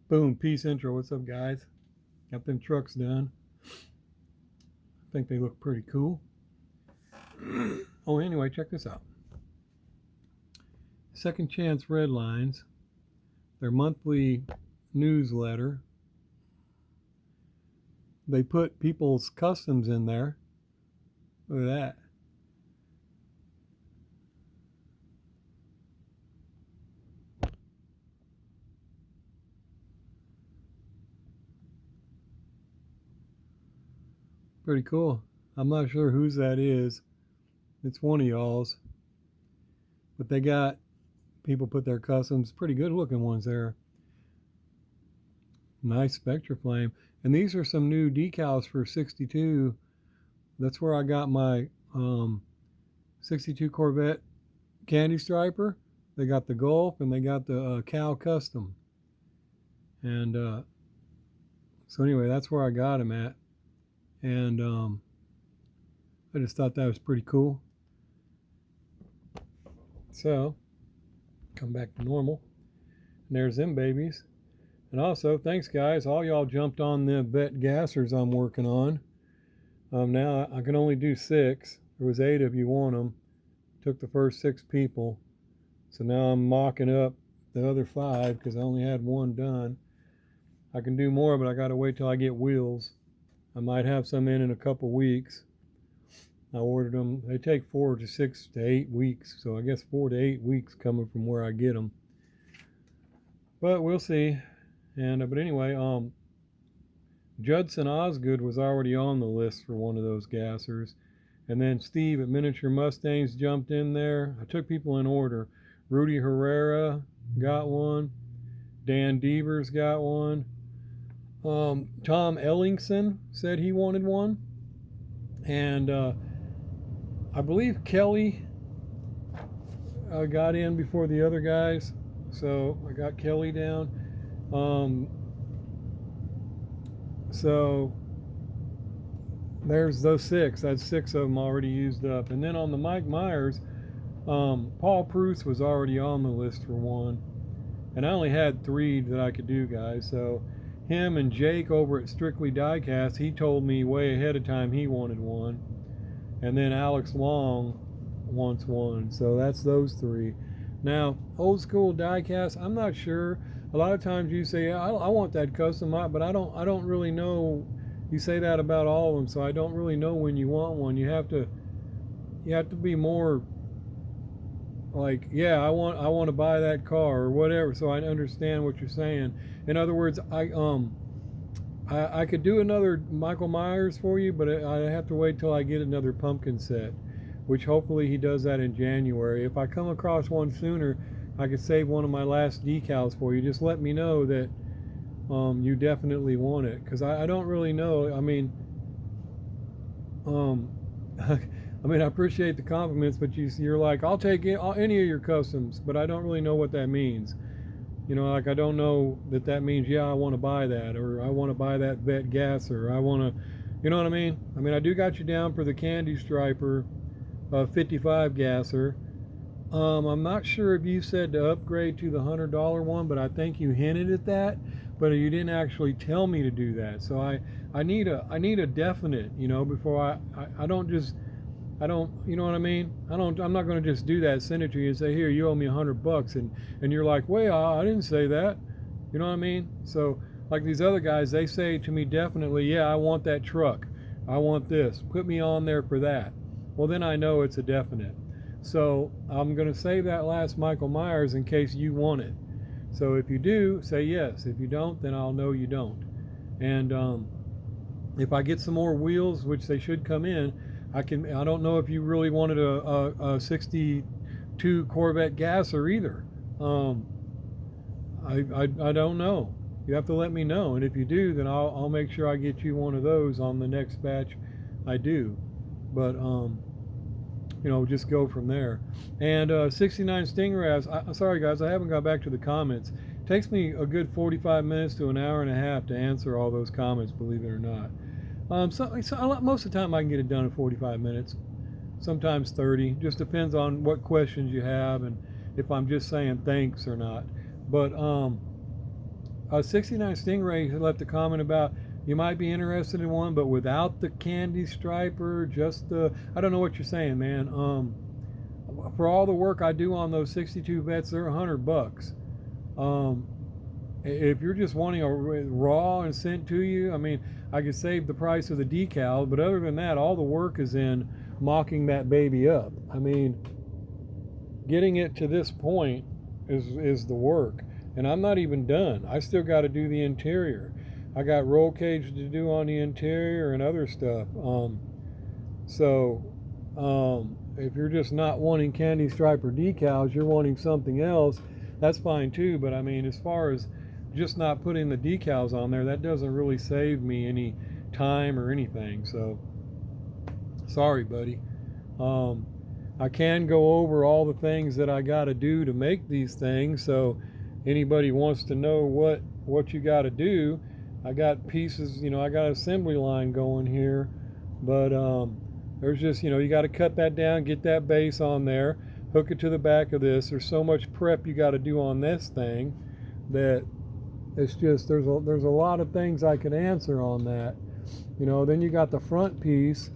Boom, peace intro. What's up, guys? Got them trucks done. I think they look pretty cool. Oh, anyway, check this out. Second Chance Redlines, their monthly newsletter. They put people's customs in there. Look at that. Pretty cool. I'm not sure whose that is. It's one of y'all's. But they got people put their customs, pretty good looking ones there. Nice Spectra Flame. And these are some new decals for 62. That's where I got my 62 Corvette Candy Striper. They got the Gulf and they got the Cow Custom. And so anyway, that's where I got them at. And I just thought that was pretty cool. So, come back to normal. And there's them babies. And also, thanks guys, all y'all jumped on the vet gassers I'm working on. Now I can only do 6. There was 8 if you want them. Took the first 6 people. So now I'm mocking up the other 5 because I only had 1 done. I can do more, but I got to wait till I get wheels. I might have some in a couple weeks. I ordered them. They take 4 to 6 to 8 weeks. So I guess 4 to 8 weeks coming from where I get them. But we'll see. And but anyway, Judson Osgood was already on the list for one of those gassers. And then Steve at Miniature Mustangs jumped in there. I took people in order. Rudy Herrera got one. Dan Devers got one. Tom Ellingson said he wanted one. And I believe Kelly got in before the other guys. So I got Kelly down. So there's those 6. That's 6 of them already used up. And then on the Mike Myers, Paul Pruce was already on the list for one. And I only had 3 that I could do, guys. So him and Jake over at Strictly Diecast, he told me way ahead of time he wanted one. And then Alex Long wants one. So that's those 3. Now, old school diecast, I'm not sure. A lot of times you say, yeah, I want that custom, but I don't really know. You say that about all of them, so I don't really know when you want one. You have to be more like, yeah, I want to buy that car or whatever, so I understand what you're saying. In other words, I could do another Michael Myers for you, but I have to wait till I get another pumpkin set, which hopefully he does that in January. If I come across one sooner, I could save one of my last decals for you. Just let me know that you definitely want it, because I don't really know. I mean, I appreciate the compliments, but you're like, I'll take any of your customs, but I don't really know what that means. You know, like I don't know that means, yeah, I want to buy that, or I want to buy that vet gasser, or I want to, you know what I mean? I mean, I do got you down for the Candy Striper 55 gasser. I'm not sure if you said to upgrade to the $100 one, but I think you hinted at that, but you didn't actually tell me to do that. So I need a definite, you know, before I don't, you know what I mean? I'm not going to just do that, send it to you and say, here, you owe me $100, and you're like, wait, I didn't say that. You know what I mean? So like these other guys, they say to me definitely, yeah, I want that truck. I want this. Put me on there for that. Well, then I know it's a definite. So I'm going to save that last Michael Myers in case you want it. So if you do, say yes. If you don't, then I'll know you don't. And if I get some more wheels, which they should come in, I don't know if you really wanted a 62 Corvette gasser either. I don't know. You have to let me know. And if you do, then I'll make sure I get you one of those on the next batch I do. But you know, just go from there. And 69 Stingrays, sorry guys, I haven't got back to the comments. It takes me a good 45 minutes to an hour and a half to answer all those comments, believe it or not. So most of the time I can get it done in 45 minutes, sometimes 30. Just depends on what questions you have and if I'm just saying thanks or not. But 69 Stingray left a comment about you might be interested in one, but without the candy striper, just the, I don't know what you're saying, man. For all the work I do on those 62 vets, they're $100. If you're just wanting a raw and sent to you, I mean, I could save the price of the decal, but other than that, all the work is in mocking that baby up. I mean, getting it to this point is the work, and I'm not even done. I still got to do the interior. I got roll cage to do on the interior and other stuff. If you're just not wanting candy stripe or decals, you're wanting something else, that's fine too. But I mean, as far as just not putting the decals on there, that doesn't really save me any time or anything. So sorry, buddy. I can go over all the things that I got to do to make these things. So anybody wants to know what you got to do, I got pieces, I got an assembly line going here, but there's just, you got to cut that down, get that base on there, hook it to the back of this. There's so much prep you got to do on this thing that it's just, there's a lot of things I could answer on that. Then you got the front piece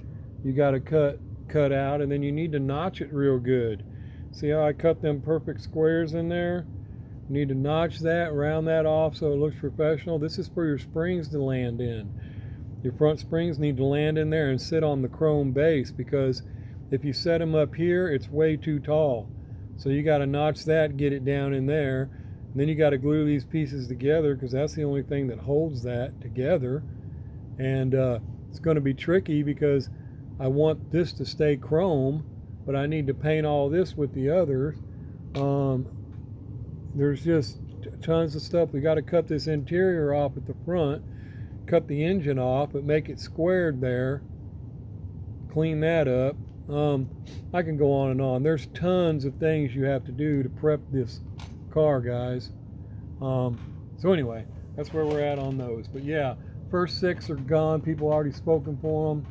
you got to cut out, and then you need to notch it real good. See how I cut them perfect squares in there? You need to notch that, round that off so it looks professional. This is for your springs to land in. Your front springs need to land in there and sit on the chrome base, because if you set them up here, it's way too tall. So you got to notch that, get it down in there. And then you got to glue these pieces together, because that's the only thing that holds that together. And it's going to be tricky because I want this to stay chrome, but I need to paint all this with the others. There's just tons of stuff. We got to cut this interior off at the front, cut the engine off, but make it squared there, clean that up. I can go on and on. There's tons of things you have to do to prep this car, guys. So anyway, that's where we're at on those. But yeah, first 6 are gone. People already spoken for them,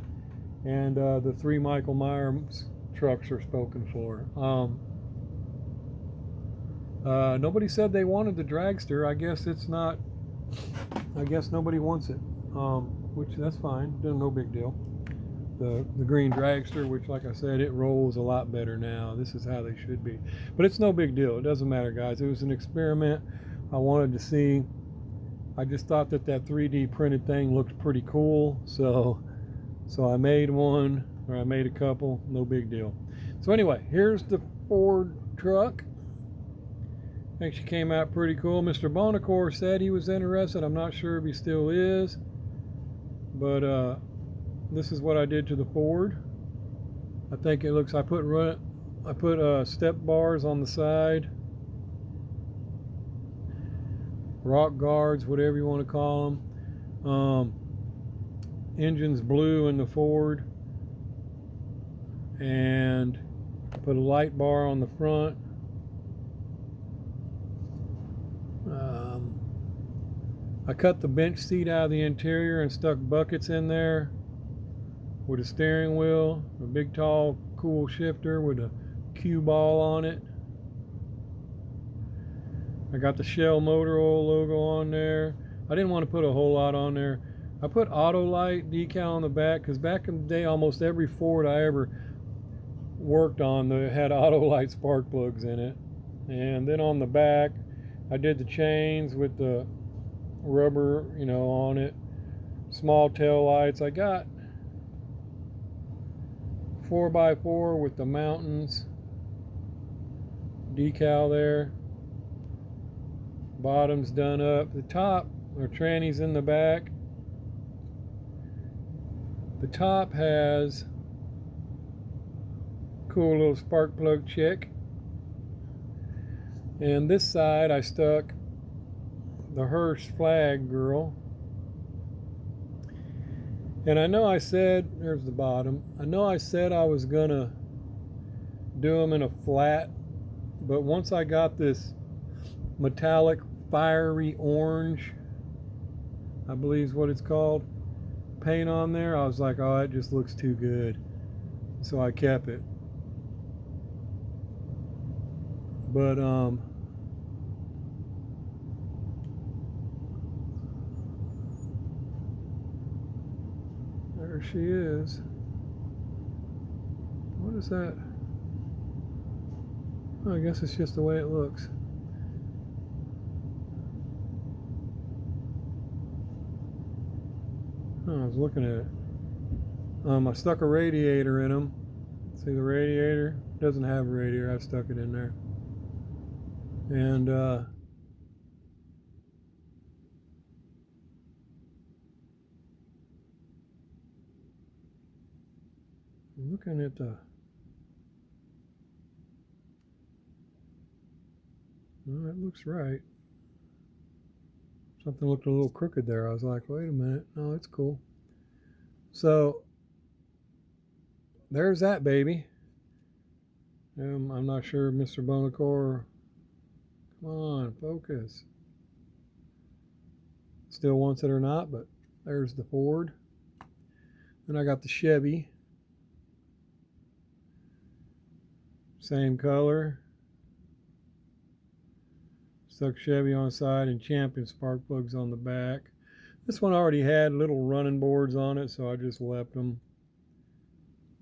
and the 3 Michael Myers trucks are spoken for. Nobody said they wanted the dragster. I guess it's not. I guess nobody wants it, which that's fine. No big deal. The green dragster, which, like I said, it rolls a lot better now. This is how they should be, but it's no big deal. It doesn't matter, guys. It was an experiment. I wanted to see. I just thought that 3D printed thing looked pretty cool, so I made one, or I made a couple. No big deal. So anyway, here's the Ford truck. Actually came out pretty cool. Mr. Bonacore said he was interested. I'm not sure if he still is, but this is what I did to the Ford. I think it looks. I put step bars on the side, rock guards, whatever you want to call them. Engine's blue in the Ford, and put a light bar on the front. I cut the bench seat out of the interior and stuck buckets in there with a steering wheel, a big tall cool shifter with a cue ball on it. I got the Shell Motor Oil logo on there. I didn't want to put a whole lot on there. I put Autolite decal on the back, because back in the day almost every Ford I ever worked on had Autolite spark plugs in it. And then on the back I did the chains with the rubber, on it. Small tail lights. I got 4x4 with the mountains decal there. Bottom's done up. The top are trannies in the back. The top has cool little spark plug chick. And this side I stuck the Hearst flag girl. And I know I said, there's the bottom. I know I said I was gonna do them in a flat, but once I got this metallic fiery orange, I believe is what it's called, paint on there, I was like, oh, it just looks too good. So I kept it. But There she is. What is that? Oh, I guess it's just the way it looks. Oh, I was looking at it. I stuck a radiator in them. See the radiator? Doesn't have a radiator. I stuck it in there. And looking at the... Well, that looks right. Something looked a little crooked there. I was like, wait a minute. No, it's cool. So there's that baby. I'm not sure, Mr. Bonacore. Come on, focus. Still wants it or not, but there's the Ford. Then I got the Chevy. Same color. Stuck Chevy on the side and Champion spark plugs on the back. This one already had little running boards on it, so I just left them.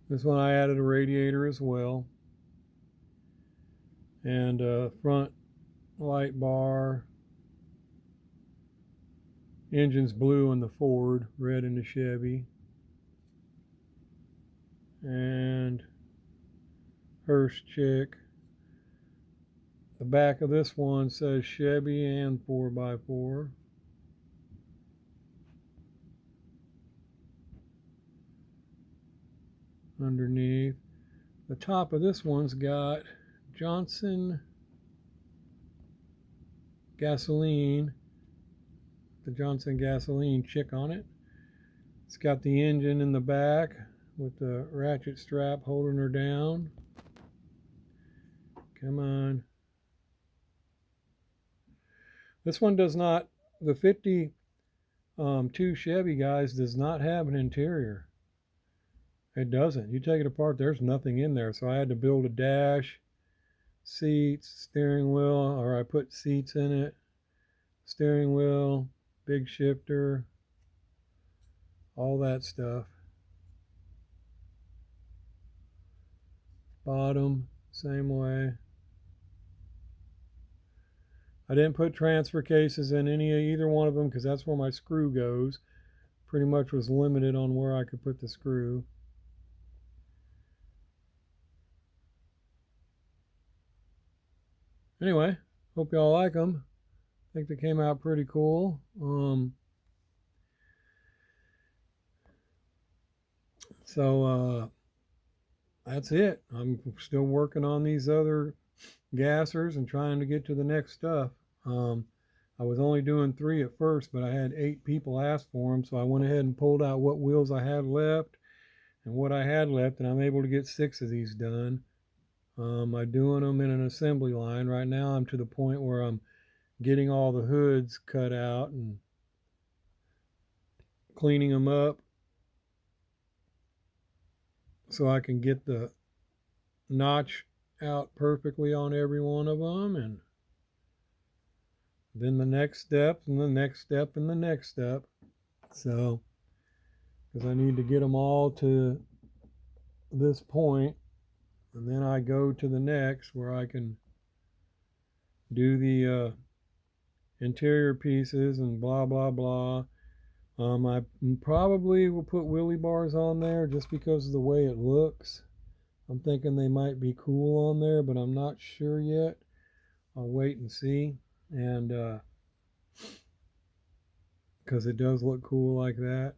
This one I added a radiator as well. And front light bar. Engine's blue in the Ford, red in the Chevy. And Hearst chick. The back of this one says Chevy and 4x4. Underneath. The top of this one's got Johnson gasoline, the Johnson gasoline chick on it. It's got the engine in the back with the ratchet strap holding her down. Come on. This one does not, the 52 Chevy, guys, does not have an interior. It doesn't. You take it apart, there's nothing in there. So I had to build a dash, seats, steering wheel, or I put seats in it, steering wheel, big shifter, all that stuff. Bottom, same way. I didn't put transfer cases in either one of them because that's where my screw goes. Pretty much was limited on where I could put the screw. Anyway, hope y'all like them. I think they came out pretty cool. That's it. I'm still working on these other gassers and trying to get to the next stuff. I was only doing 3 at first, but I had 8 people ask for them, so I went ahead and pulled out what wheels I had left and what I had left, and I'm able to get 6 of these done. I'm doing them in an assembly line. Right now I'm to the point where I'm getting all the hoods cut out and cleaning them up so I can get the notch out perfectly on every one of them, and then the next step and the next step and the next step. So, because I need to get them all to this point, and then I go to the next where I can do the interior pieces and blah blah blah. I probably will put wheelie bars on there just because of the way it looks. I'm thinking they might be cool on there, but I'm not sure yet. I'll wait and see. And because it does look cool like that.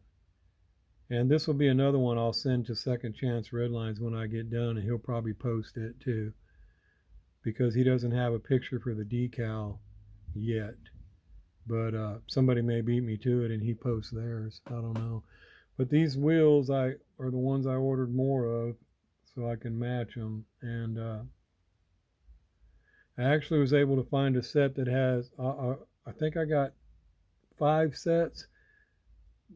And this will be another one I'll send to Second Chance Redlines when I get done, and he'll probably post it too, because he doesn't have a picture for the decal yet. But somebody may beat me to it and he posts theirs. I don't know. But these wheels are the ones I ordered more of so I can match them. And I actually was able to find a set that has, I think I got 5 sets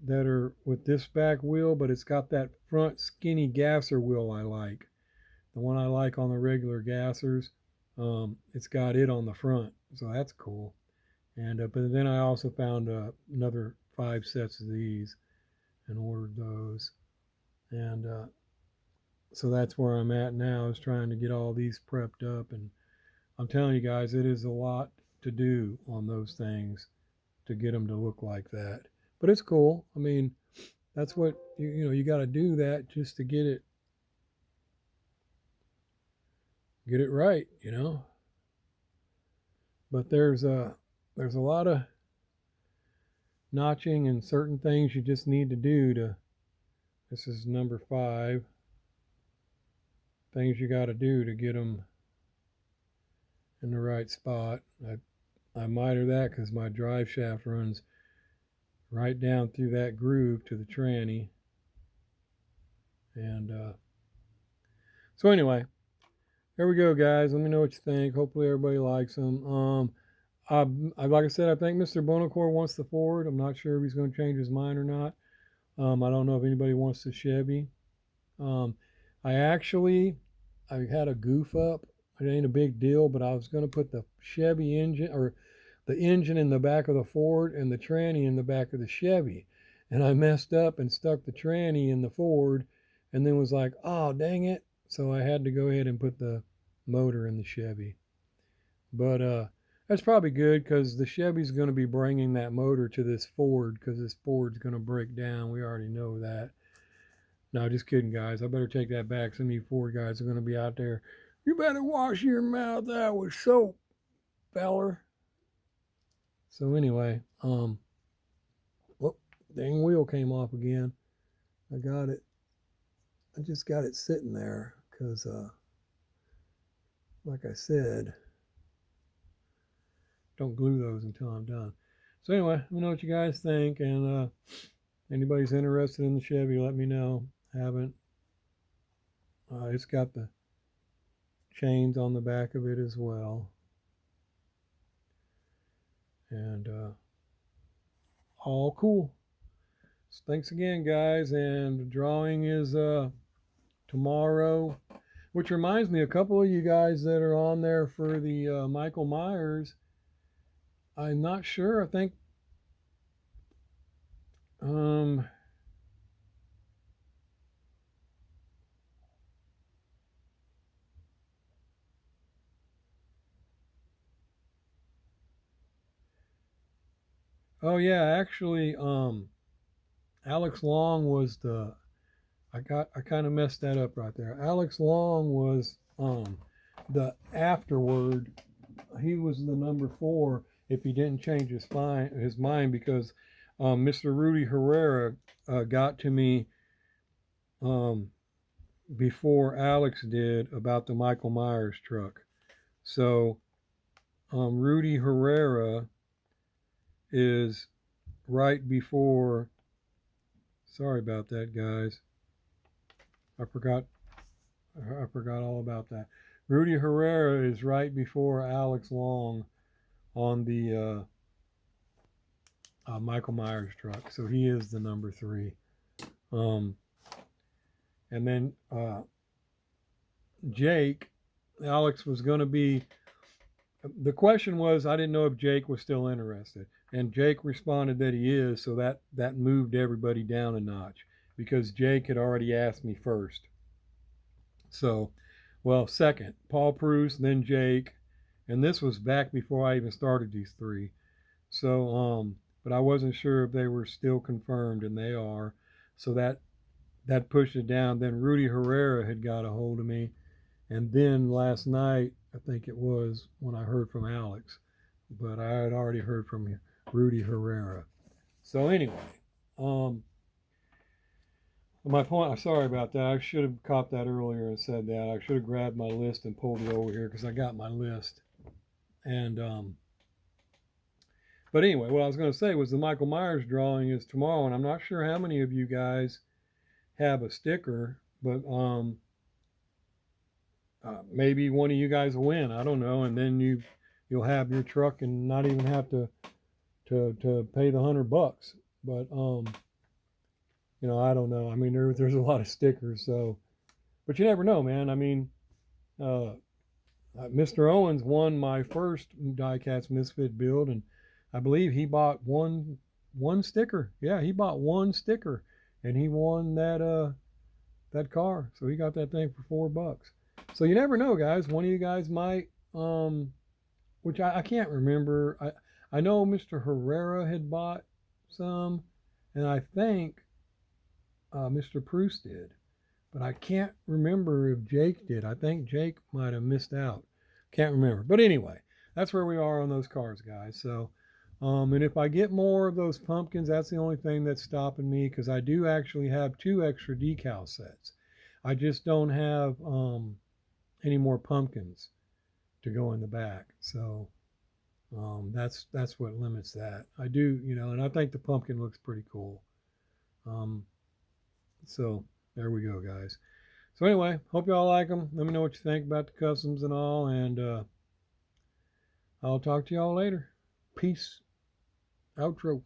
that are with this back wheel, but it's got that front skinny gasser wheel I like. The one I like on the regular gassers, it's got it on the front. So that's cool. And but then I also found another 5 sets of these and ordered those. And so that's where I'm at now, is trying to get all these prepped up. And I'm telling you guys, it is a lot to do on those things to get them to look like that. But it's cool. I mean, that's what you got to do that just to get it right, But there's a lot of notching and certain things you just need to do to. This is number 5. Things you got to do to get them in the right spot. I miter that because my drive shaft runs right down through that groove to the tranny. And so anyway, there we go, guys. Let me know what you think. Hopefully everybody likes them. Like I said, I think Mr. Bonacore wants the Ford. I'm not sure if he's going to change his mind or not. I don't know if anybody wants the Chevy. I had a goof up. It ain't a big deal, but I was going to put the Chevy engine, or the engine, in the back of the Ford and the tranny in the back of the Chevy. And I messed up and stuck the tranny in the Ford, and then was like, oh, dang it. So I had to go ahead and put the motor in the Chevy. But that's probably good, because the Chevy's going to be bringing that motor to this Ford, because this Ford's going to break down. We already know that. No, just kidding, guys. I better take that back. Some of you Ford guys are going to be out there. You better wash your mouth out with soap, feller. So anyway, whoop, dang wheel came off again. I got it. I just got it sitting there because, like I said, don't glue those until I'm done. So anyway, let me know what you guys think, and anybody's interested in the Chevy, let me know. Haven't. It's got the chains on the back of it as well. And all cool. So thanks again, guys. And the drawing is tomorrow, which reminds me, a couple of you guys that are on there for the Michael Myers, I'm not sure. I think oh yeah, actually Alex Long was I kind of messed that up right there. Alex Long was the afterward. He was the number 4 if he didn't change his mind, because Mr. Rudy Herrera got to me before Alex did about the Michael Myers truck. So Rudy Herrera is right before. Sorry about that, guys. I forgot all about that. Rudy Herrera is right before Alex Long on the Michael Myers truck. So he is the number 3. And then Jake, Alex was going to be, the question was, I didn't know if Jake was still interested. And Jake responded that he is, so that moved everybody down a notch, because Jake had already asked me first. So, well, second, Paul Proust, then Jake, and this was back before I even started these 3. So, but I wasn't sure if they were still confirmed, and they are. So that pushed it down. Then Rudy Herrera had got a hold of me, and then last night, I think it was, when I heard from Alex, but I had already heard from Rudy Herrera. So anyway, my point, I'm sorry about that. I should have caught that earlier and said that. I should have grabbed my list and pulled it over here, because I got my list. And but anyway, what I was going to say was the Michael Myers drawing is tomorrow, and I'm not sure how many of you guys have a sticker, but maybe one of you guys will win. I don't know, and then you'll have your truck and not even have to pay the $100. But I don't know. I mean, there's a lot of stickers, so, but you never know, man. I mean, Mr. Owens won my first Diecast Misfit build, and I believe he bought one sticker. Yeah, he bought one sticker, and he won that that car. So he got that thing for $4. So you never know, guys. One of you guys might, which I can't remember. I know Mr. Herrera had bought some, and I think Mr. Proust did, but I can't remember if Jake did. I think Jake might have missed out. Can't remember. But anyway, that's where we are on those cars, guys. So, and if I get more of those pumpkins, that's the only thing that's stopping me, because I do actually have 2 extra decal sets. I just don't have any more pumpkins to go in the back. So that's what limits that. I do, and I think the pumpkin looks pretty cool. So there we go, guys. So anyway, hope y'all like them. Let me know what you think about the customs and all, and I'll talk to y'all later. Peace. Outro.